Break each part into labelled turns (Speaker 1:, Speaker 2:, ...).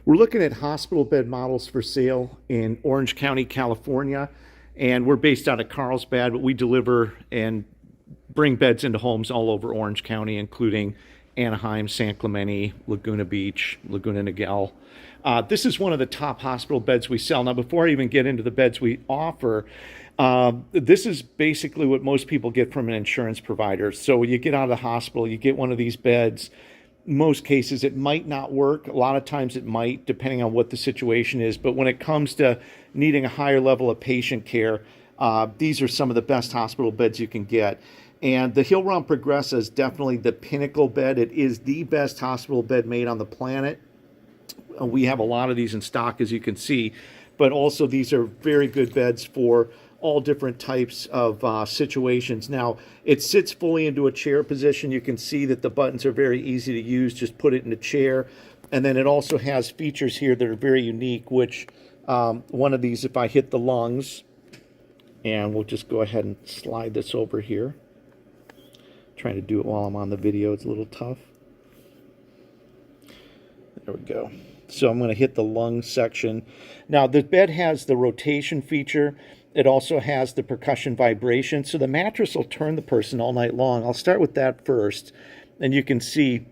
Speaker 1: We're looking at hospital bed models for sale in Orange County, California, and we're based out of Carlsbad, but we deliver and bring beds into homes all over Orange County, including Anaheim, San Clemente, Laguna Beach, Laguna Niguel. This is one of the top hospital beds we sell. Now, before I even get into the beds we offer, this is basically what most people get from an insurance provider. So when you get out of the hospital, you get one of these beds. Most cases it might not work. A lot of times it might, depending on what the situation is. But when it comes to needing a higher level of patient care, these are some of the best hospital beds you can get. And the Hill Rom Progressa is definitely the pinnacle bed. It is the best hospital bed made on the planet. We have a lot of these in stock, as you can see, but also these are very good beds for all different types of situations. Now, it sits fully into a chair position. You can see that the buttons are very easy to use. Just put it in a chair. And then it also has features here that are very unique, which one of these, if I hit the lungs, and we'll just go ahead and slide this over here. Trying to do it while I'm on the video. It's a little tough. There we go. So I'm going to hit the lung section. Now, the bed has the rotation feature. It also has the percussion vibration. So the mattress will turn the person all night long. I'll start with that first. And you can see,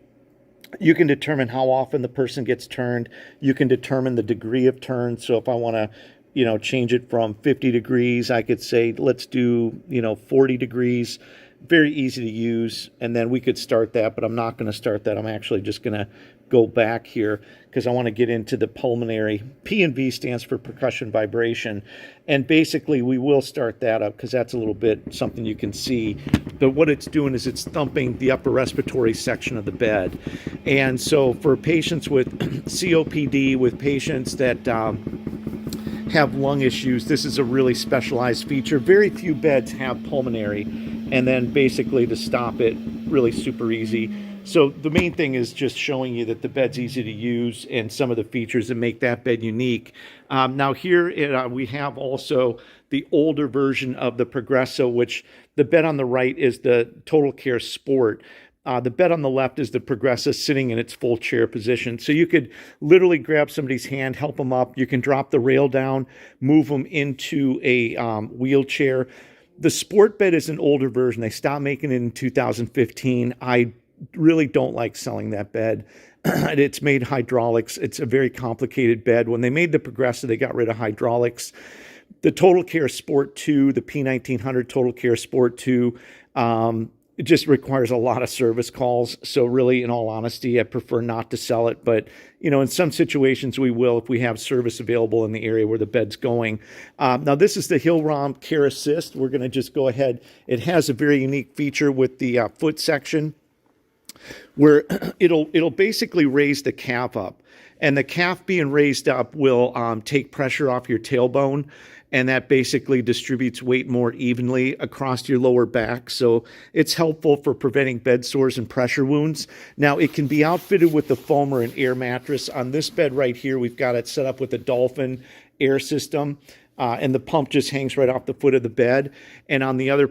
Speaker 1: you can determine how often the person gets turned. You can determine the degree of turn. So if I want to, change it from 50 degrees, I could say, let's do, 40 degrees. Very easy to use. And then we could start that, but I'm not going to start that. I'm actually just going to go back here because I want to get into the pulmonary. P&V stands for percussion vibration. And basically we will start that up because that's a little bit something you can see. But what it's doing is it's thumping the upper respiratory section of the bed. And so for patients with COPD, with patients that have lung issues, this is a really specialized feature. Very few beds have pulmonary. And then basically to stop it, really super easy. So the main thing is just showing you that the bed's easy to use and some of the features that make that bed unique. Now here we have also the older version of the Progressa, which the bed on the right is the Total Care Sport. The bed on the left is the Progressa sitting in its full chair position. So you could literally grab somebody's hand, help them up. You can drop the rail down, move them into a wheelchair. The Sport bed is an older version. They stopped making it in 2015. I really don't like selling that bed. It's made hydraulics. It's a very complicated bed. When they made the Progressa, they got rid of hydraulics. The Total Care Sport 2, the P1900 Total Care Sport 2, it just requires a lot of service calls. So really, in all honesty, I prefer not to sell it. But, in some situations we will if we have service available in the area where the bed's going. Now, this is the Hill Rom Care Assist. We're going to just go ahead. It has a very unique feature with the foot section where it'll basically raise the calf up. And the calf being raised up will take pressure off your tailbone. And that basically distributes weight more evenly across your lower back. So it's helpful for preventing bed sores and pressure wounds. Now, it can be outfitted with the foam or an air mattress. On this bed right here, we've got it set up with a Dolphin air system. And the pump just hangs right off the foot of the bed. And on the other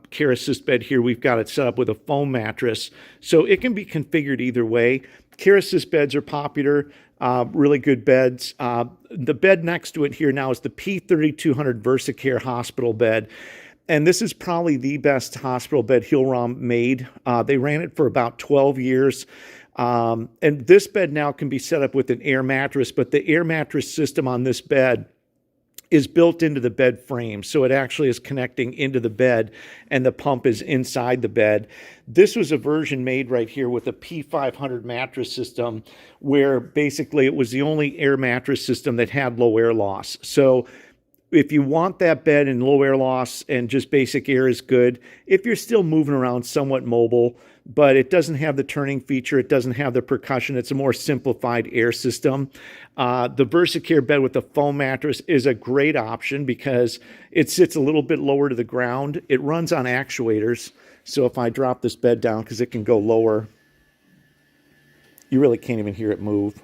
Speaker 1: Care Assist bed here, we've got it set up with a foam mattress. So it can be configured either way. Care Assist beds are popular. Really good beds. The bed next to it here now is the P3200 VersaCare hospital bed. And this is probably the best hospital bed Hill Rom made. They ran it for about 12 years. And this bed now can be set up with an air mattress, but the air mattress system on this bed is built into the bed frame. So it actually is connecting into the bed and the pump is inside the bed. This was a version made right here with a P500 mattress system where basically it was the only air mattress system that had low air loss. So if you want that bed in low air loss and just basic air is good, if you're still moving around somewhat mobile, but it doesn't have the turning feature, it doesn't have the percussion, it's a more simplified air system. The VersaCare bed with the foam mattress is a great option because it sits a little bit lower to the ground. It runs on actuators, so if I drop this bed down, because it can go lower, you really can't even hear it move.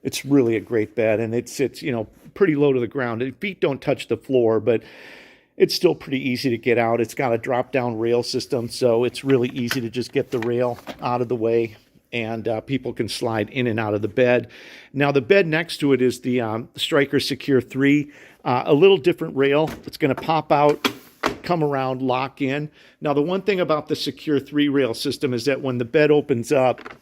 Speaker 1: It's really a great bed, and it sits, pretty low to the ground. The feet don't touch the floor, but it's still pretty easy to get out. It's got a drop-down rail system, so it's really easy to just get the rail out of the way and people can slide in and out of the bed. Now, the bed next to it is the Stryker Secure 3, a little different rail. It's going to pop out, come around, lock in. Now, the one thing about the Secure 3 rail system is that when the bed opens up,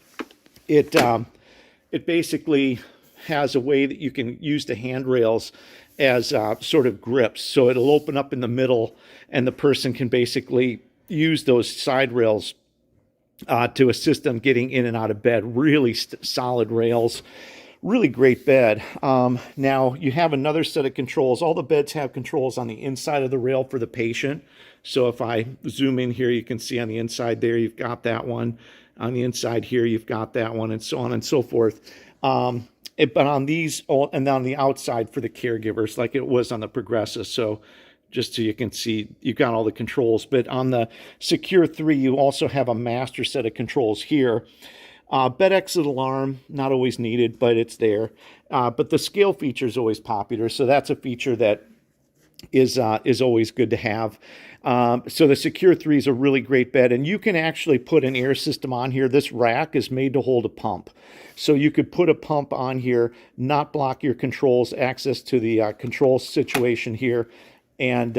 Speaker 1: it basically has a way that you can use the handrails as sort of grips. So it'll open up in the middle, and the person can basically use those side rails to assist them getting in and out of bed. Really solid rails. Really great bed. Now, you have another set of controls. All the beds have controls on the inside of the rail for the patient. So if I zoom in here, you can see on the inside there, you've got that one. On the inside here, you've got that one, and so on and so forth. But on these, and on the outside for the caregivers, like it was on the Progressive. So just so you can see, you've got all the controls. But on the Secure 3, you also have a master set of controls here. Bed exit alarm, not always needed, but it's there. But the scale feature is always popular, so that's a feature that is always good to have. So the Secure 3 is a really great bed, and you can actually put an air system on here. This rack is made to hold a pump. So you could put a pump on here, not block your controls, access to the control situation here, and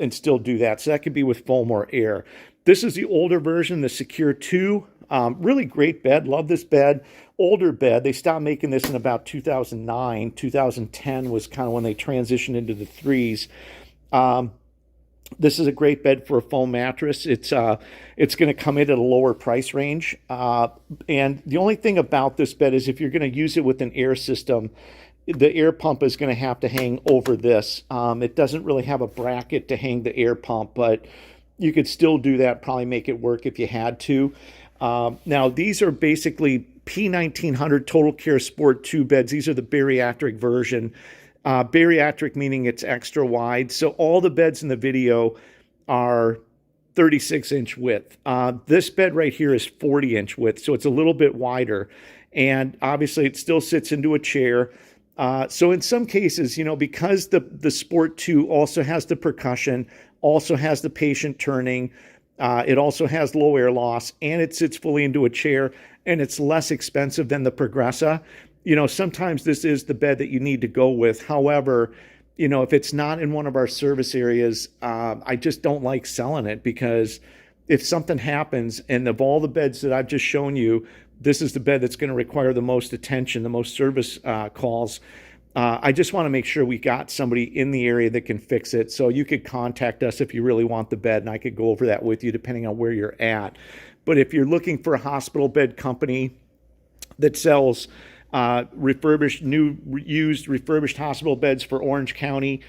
Speaker 1: still do that. So that could be with foam or air. This is the older version, the Secure 2. Really great bed. Love this bed. Older bed. They stopped making this in about 2009. 2010 was kind of when they transitioned into the 3s. This is a great bed for a foam mattress. It's going to come in at a lower price range. And the only thing about this bed is if you're going to use it with an air system, the air pump is going to hang over this. It doesn't really have a bracket to hang the air pump, but you could still do that, probably make it work if you had to. Now, these are basically P1900 Total Care Sport 2 beds. These are the bariatric version. Bariatric meaning it's extra wide. So all the beds in the video are 36-inch width. This bed right here is 40-inch width, so it's a little bit wider. And obviously, it still sits into a chair. So in some cases, because the Sport 2 also has the percussion, also has the patient turning, it also has low air loss, and it sits fully into a chair, and it's less expensive than the Progressa. Sometimes this is the bed that you need to go with. However, if it's not in one of our service areas, I just don't like selling it, because if something happens, and of all the beds that I've just shown you, this is the bed that's going to require the most attention, the most service calls. I just want to make sure we got somebody in the area that can fix it. So you could contact us if you really want the bed, and I could go over that with you depending on where you're at. But if you're looking for a hospital bed company that sells refurbished, used, refurbished hospital beds for Orange County,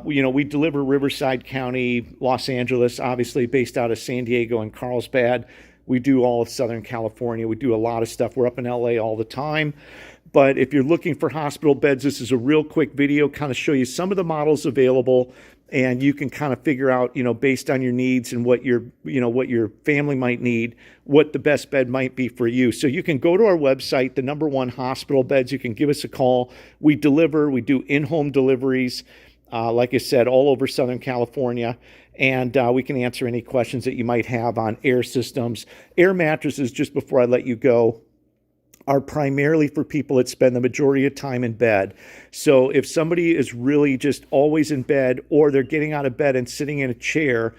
Speaker 1: we deliver Riverside County, Los Angeles, obviously based out of San Diego and Carlsbad. We do all of Southern California. We do a lot of stuff. We're up in LA all the time. But if you're looking for hospital beds, this is a real quick video, kind of show you some of the models available, and you can kind of figure out, based on your needs and what your family might need, what the best bed might be for you. So you can go to our website, the #1 Hospital Beds. You can give us a call. We deliver. We do in-home deliveries, like I said, all over Southern California. And we can answer any questions that you might have on air systems. Air mattresses, just before I let you go, are primarily for people that spend the majority of time in bed. So if somebody is really just always in bed, or they're getting out of bed and sitting in a chair,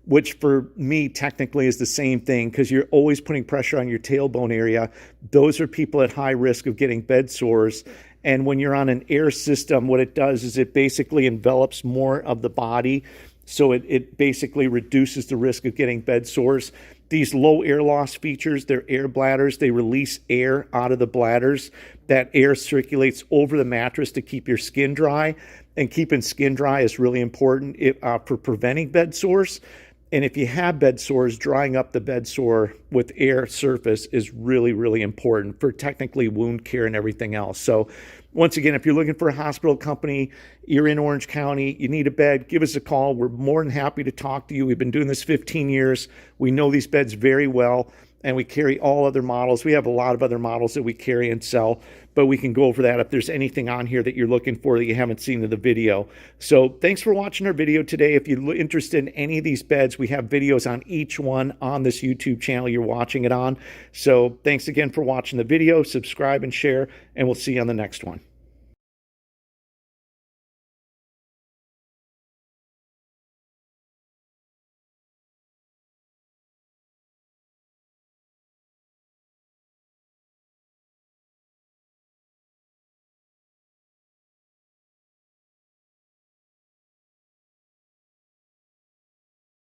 Speaker 1: which for me technically is the same thing, because you're always putting pressure on your tailbone area, those are people at high risk of getting bed sores. And when you're on an air system, what it does is it basically envelops more of the body. So it basically reduces the risk of getting bed sores. These low air loss features, they're air bladders. They release air out of the bladders. That air circulates over the mattress to keep your skin dry. And keeping skin dry is really important for preventing bed sores. And if you have bed sores, drying up the bed sore with air surface is really, really important for technically wound care and everything else. So once again, if you're looking for a hospital company, you're in Orange County, you need a bed, give us a call. We're more than happy to talk to you. We've been doing this 15 years. We know these beds very well. and we carry all other models. We have a lot of other models that we carry and sell, but we can go over that if there's anything on here that you're looking for that you haven't seen in the video. So thanks for watching our video today. If you're interested in any of these beds, we have videos on each one on this YouTube channel you're watching it on. So thanks again for watching the video. Subscribe and share, and we'll see you on the next one.